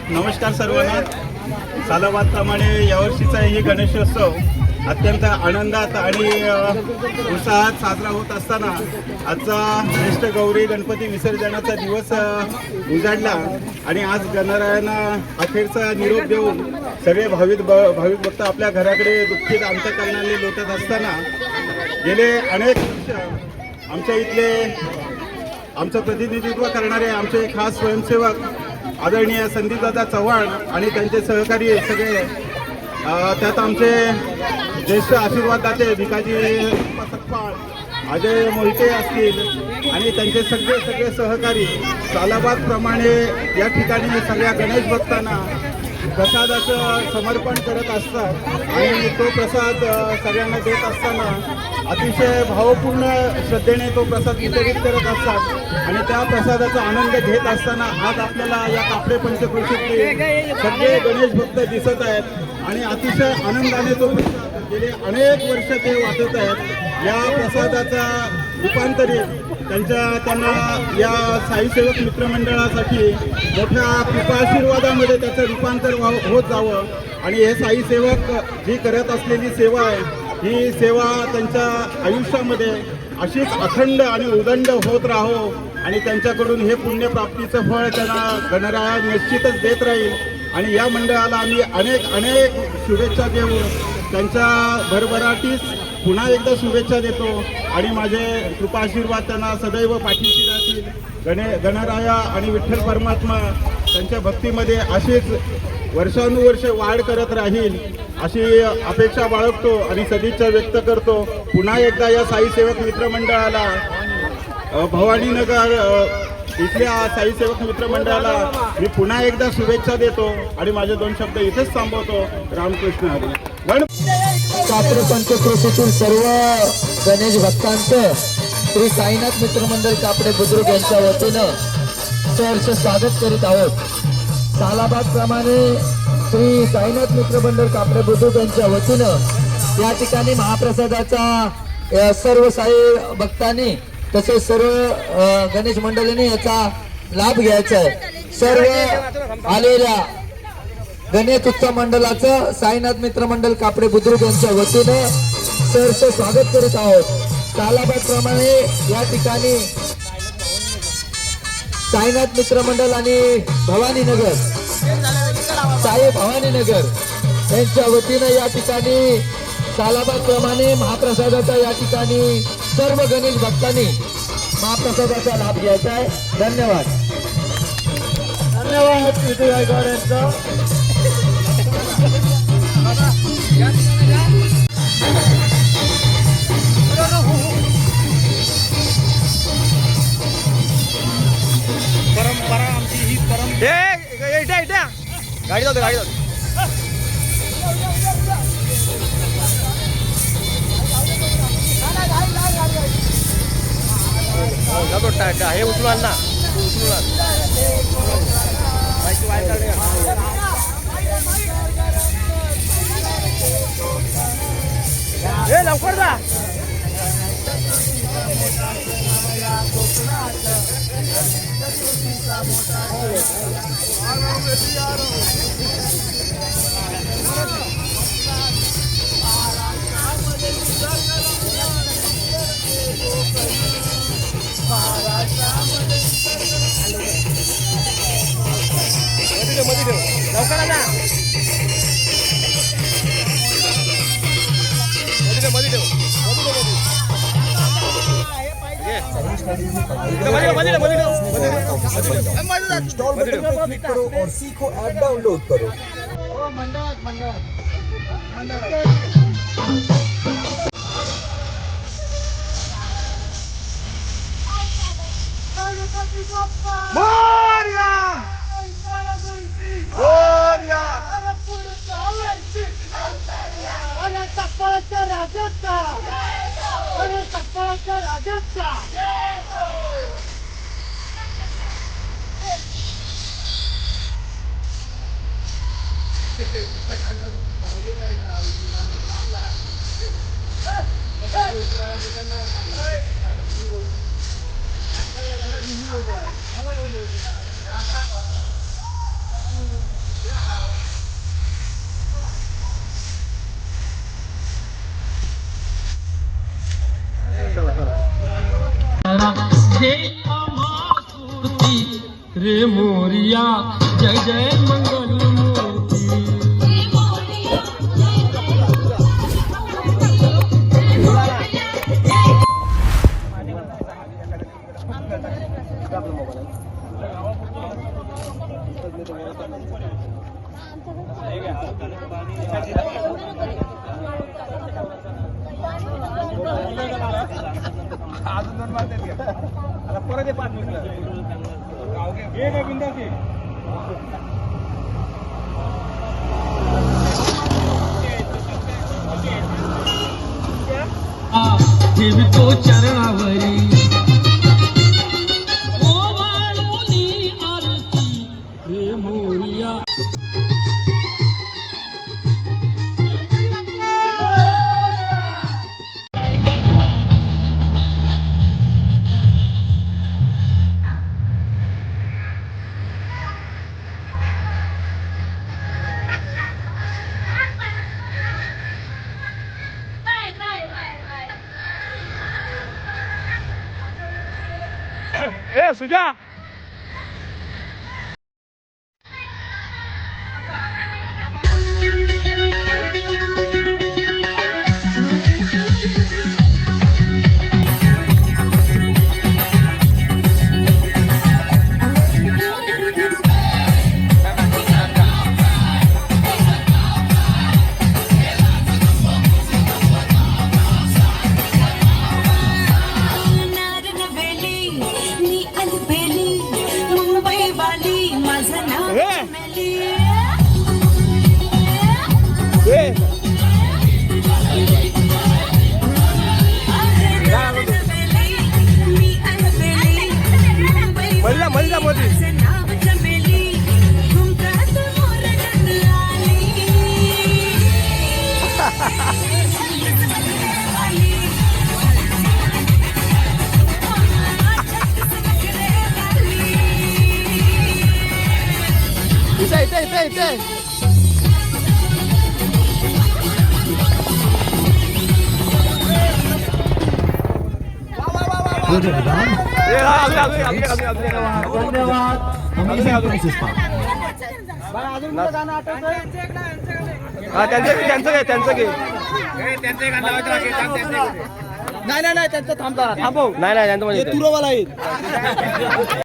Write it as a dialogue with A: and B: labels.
A: नमस्कार सर्वांना. सालाबादप्रमाणे यावर्षीचा ही गणेशोत्सव अत्यंत आनंदात आणि उत्साहात साजरा होत असताना आजचा ज्येष्ठ गौरी गणपती विसर्जनाचा दिवस उजाडला आणि आज गणरायांना अखेरचा निरोप देऊन सगळे भाविक भक्त आपल्या घराकडे दुःखीत अंतःकरणाने लोटत असताना गेले अनेक वर्ष आमच्या इथले आमचं प्रतिनिधित्व करणारे आमचे खास स्वयंसेवक आदरणीय संदीपदादा चव्हाण आणि त्यांचे सहकारी सगळे, त्यात आमचे ज्येष्ठ आशीर्वाददाते भिकाजी सखपाळ, अजय मोहिते असतील आणि त्यांचे सगळे सहकारी सालाबादप्रमाणे या ठिकाणी सगळ्या गणेश भक्तांना प्रसादाचं समर्पण करत असतात आणि तो प्रसाद सगळ्यांना देत असताना अतिशय भावपूर्ण श्रद्धेने तो प्रसाद वितरित करत असतात आणि त्या प्रसादाचा आनंद घेत असताना आज आपल्याला या कापडे पंचक्रोशीतले सगळे गणेश भक्त दिसत आहेत आणि अतिशय आनंदाने तो प्रसाद गेले अनेक वर्ष ते वाटत आहेत. या प्रसादाचा रूपांतरित त्यांना या साईसेवक मित्रमंडळासाठी मोठ्या कृपाशीर्वादामध्ये त्याचं रूपांतर होत जावं आणि हे साईसेवक जी करत असलेली सेवा आहे ही सेवा त्यांच्या आयुष्यामध्ये अशीच अखंड आणि उदंड होत राहो आणि त्यांच्याकडून हे पुण्यप्राप्तीचं फळ त्यांना गणराया निश्चितच देत राहील. आणि या मंडळाला आम्ही अनेक शुभेच्छा देऊन त्यांच्या भरभराटीस पुन्हा एकदा शुभेच्छा देतो आणि माझे कृपाशीर्वाद त्यांना सदैव पाठीशी राहतील. गणराया आणि विठ्ठल परमात्मा त्यांच्या भक्तीमध्ये अशीच वर्षानुवर्षे वाढ करत राहील अशी अपेक्षा बाळगतो आणि सदिच्छा व्यक्त करतो. पुन्हा एकदा या साईसेवक मित्रमंडळाला भवानीनगर इथल्या साईसेवक मित्रमंडळाला मी पुन्हा एकदा शुभेच्छा देतो आणि माझे 2 शब्द इथेच थांबवतो. रामकृष्ण हरी.
B: कापडे पंचक्रोशीतील सर्व गणेश भक्तांचं श्री साईनाथ मित्रमंडळ कापडे बुद्रुक यांच्या वतीनं सहर्ष स्वागत करीत आहोत. सालाबाद प्रमाणे श्री साईनाथ मित्रमंडळ कापडे बुद्रुक यांच्या वतीनं या ठिकाणी महाप्रसादाचा सर्व साई भक्तांनी तसेच सर्व गणेश मंडळींनी याचा लाभ घ्यायचा आहे. सर्व आलेल्या गणेश उत्सव मंडळाचं साईनाथ मित्रमंडळ कापडे बुद्रुक यांच्या वतीनं सहर्ष स्वागत करीत आहोत. सालाबाद प्रमाणे या ठिकाणी साईनाथ मित्रमंडळ आणि भवानीनगर साई भवानीनगर यांच्या वतीनं या ठिकाणी सालाबाद प्रमाणे महाप्रसादाचा या ठिकाणी सर्व गणेश भक्तांनी महाप्रसादाचा लाभ घ्यायचा आहे. धन्यवाद.
A: धन्यवाद विजय गायकवाड यांचा. परंपरा आमची ही परंपरा. गाडी जाऊ गाडी जाऊ. हे उचलू आण ना, उचलू आण. हे लवकर जा. लवकर ना.
B: इंस्टॉल बटन पर क्लिक करो और सीखो ऐप डाउनलोड करो.
C: मंडळ रे मोरिया जय जय मंगल मूर्ति ठेवतो चरणावरी ओवाळूनी आरती रे मोरिया
D: सुजा मलिदा मोदी इथे त्यांचं घे नाही त्यांचं थांबव नाही त्यांचं म्हणजे तुरवाला येईल